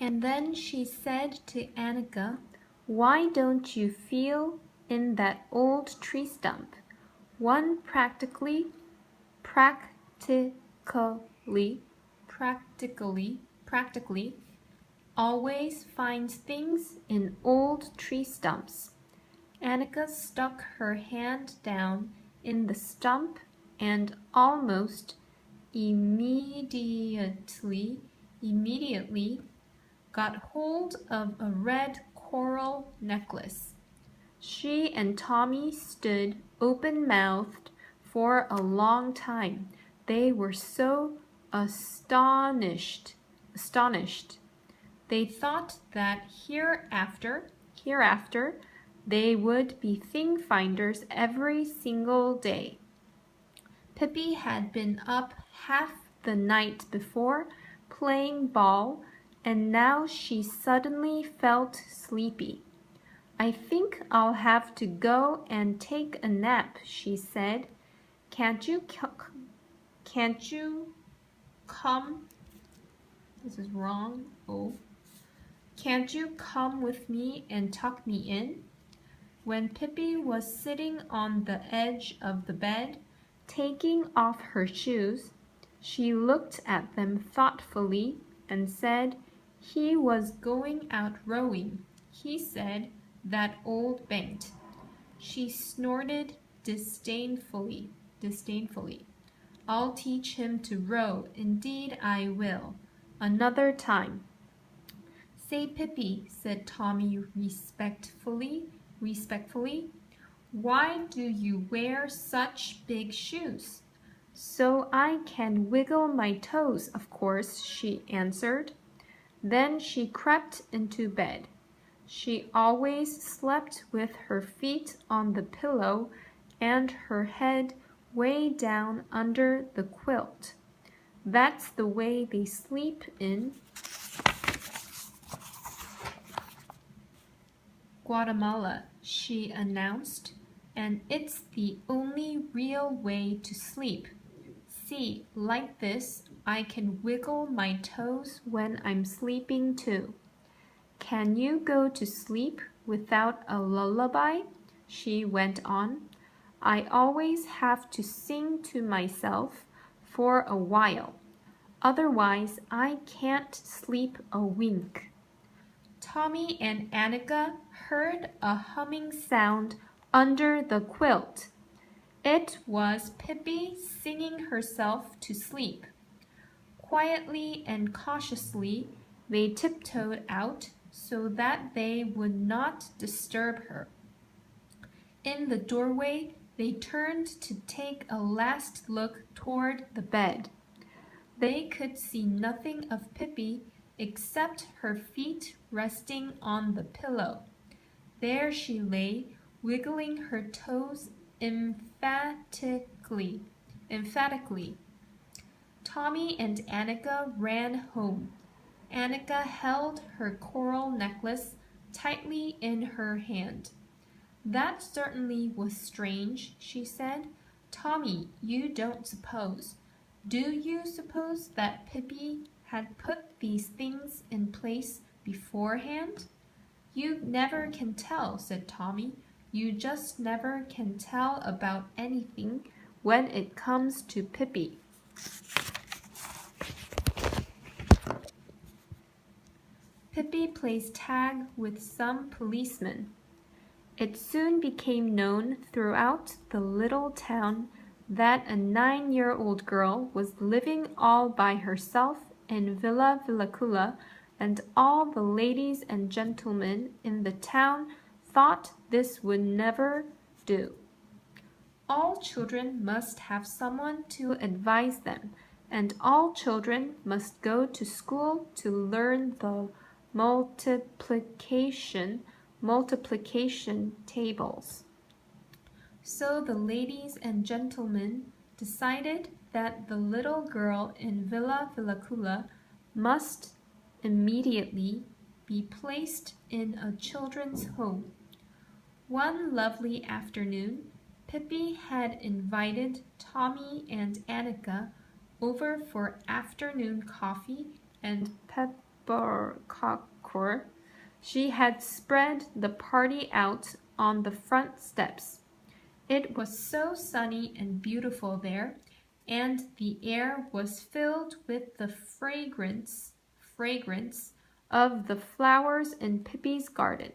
And then she said to Annika, "Why don't you feel in that old tree stump? One practically always finds things in old tree stumps." Annika stuck her hand down in the stump and almost immediately got hold of a red coral necklace. She and Tommy stood open-mouthed for a long time. They were so astonished. They thought that hereafter they would be thing finders every single day. Pippi had been up half the night before playing ball, and now she suddenly felt sleepy. "I think I'll have to go and take a nap," she said. Can't you come? This is wrong. Oh. "Can't you come with me and tuck me in?" When Pippi was sitting on the edge of the bed, taking off her shoes, she looked at them thoughtfully and said, "He was going out rowing. He said, that old banked." She snorted disdainfully. "I'll teach him to row, indeed I will, another time." "Say, Pippi," said Tommy respectfully, "why do you wear such big shoes?" "So I can wiggle my toes, of course," she answered. Then she crept into bed. She always slept with her feet on the pillow and her head way down under the quilt. That's the way they sleep in Guatemala, she announced, "and it's the only real way to sleep. See, like this, I can wiggle my toes when I'm sleeping too." "Can you go to sleep without a lullaby?" she went on. "I always have to sing to myself for a while. Otherwise, I can't sleep a wink." Tommy and Annika heard a humming sound under the quilt. It was Pippi singing herself to sleep. Quietly and cautiously, they tiptoed out so that they would not disturb her. In the doorway, they turned to take a last look toward the bed. They could see nothing of Pippi except her feet resting on the pillow. There she lay, wiggling her toes emphatically. Tommy and Annika ran home. Annika held her coral necklace tightly in her hand. "That certainly was strange," she said. "Tommy, you don't suppose. Do you suppose that Pippi had put these things in place beforehand?" "You never can tell," said Tommy. "You just never can tell about anything when it comes to Pippi." Pippi plays tag with some policemen. It soon became known throughout the little town that a 9-year-old girl was living all by herself in Villa Villacula, and all the ladies and gentlemen in the town thought this would never do. All children must have someone to advise them, and all children must go to school to learn the multiplication tables. So the ladies and gentlemen decided that the little girl in Villa Villacula must immediately be placed in a children's home. One lovely afternoon, Pippi had invited Tommy and Annika over for afternoon coffee and Barcacore, she had spread the party out on the front steps. It was so sunny and beautiful there, and the air was filled with the fragrance of the flowers in Pippi's garden.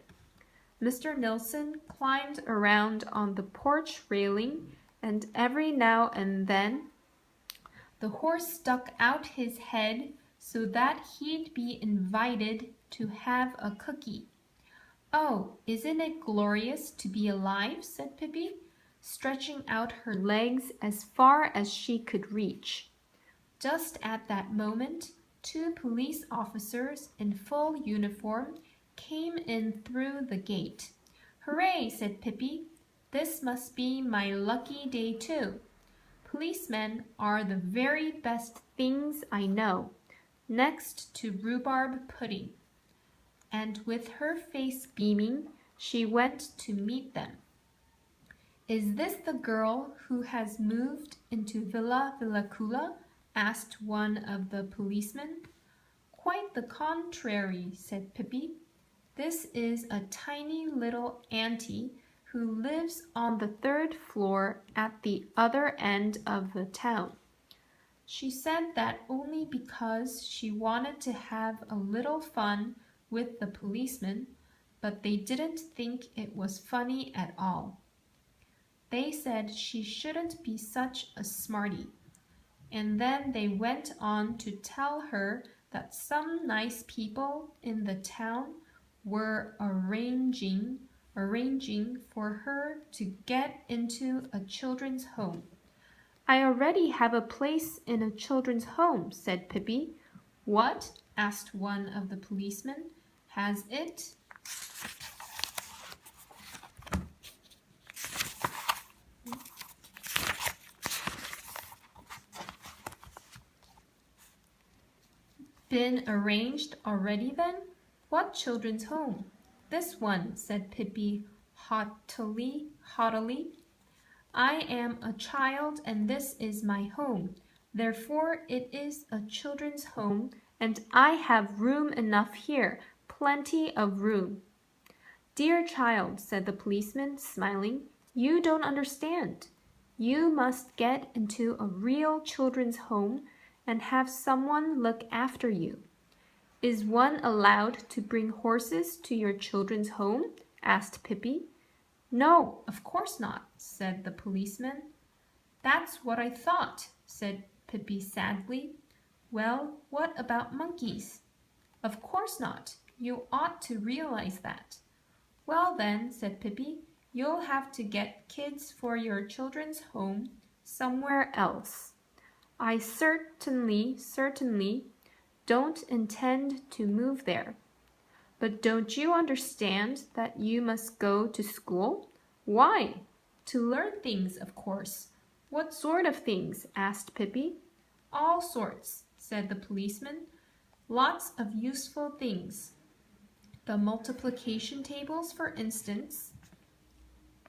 Mr. Nilsson climbed around on the porch railing, and every now and then the horse stuck out his head so that he'd be invited to have a cookie. "Oh, isn't it glorious to be alive?" said Pippi, stretching out her legs as far as she could reach. Just at that moment, two police officers in full uniform came in through the gate. "Hooray!" said Pippi. "This must be my lucky day too. Policemen are the very best things I know, next to rhubarb pudding." And with her face beaming, she went to meet them. "Is this the girl who has moved into Villa Villacula?" asked one of the policemen. "Quite the contrary," said Pippi. "This is a tiny little auntie who lives on the third floor at the other end of the town. She said that only because she wanted to have a little fun with the policemen, but they didn't think it was funny at all. They said she shouldn't be such a smarty. And then they went on to tell her that some nice people in the town were arranging for her to get into a children's home." "I already have a place in a children's home," said Pippi. "What?" asked one of the policemen. "Has it been arranged already then?" "What children's home?" "This one," said Pippi haughtily. "I am a child and this is my home. Therefore it is a children's home, and I have room enough here, plenty of room." "Dear child," said the policeman, smiling, "you don't understand. You must get into a real children's home and have someone look after you." "Is one allowed to bring horses to your children's home?" asked Pippi. "No, of course not," said the policeman. "That's what I thought," said Pippi sadly. "Well, what about monkeys?" "Of course not. You ought to realize that." "Well then," said Pippi, "you'll have to get kids for your children's home somewhere else. I certainly don't intend to move there. But don't you understand that you must go to school?" "Why?" "To learn things, of course." "What sort of things?" asked Pippi. "All sorts," said the policeman. "Lots of useful things. The multiplication tables, for instance."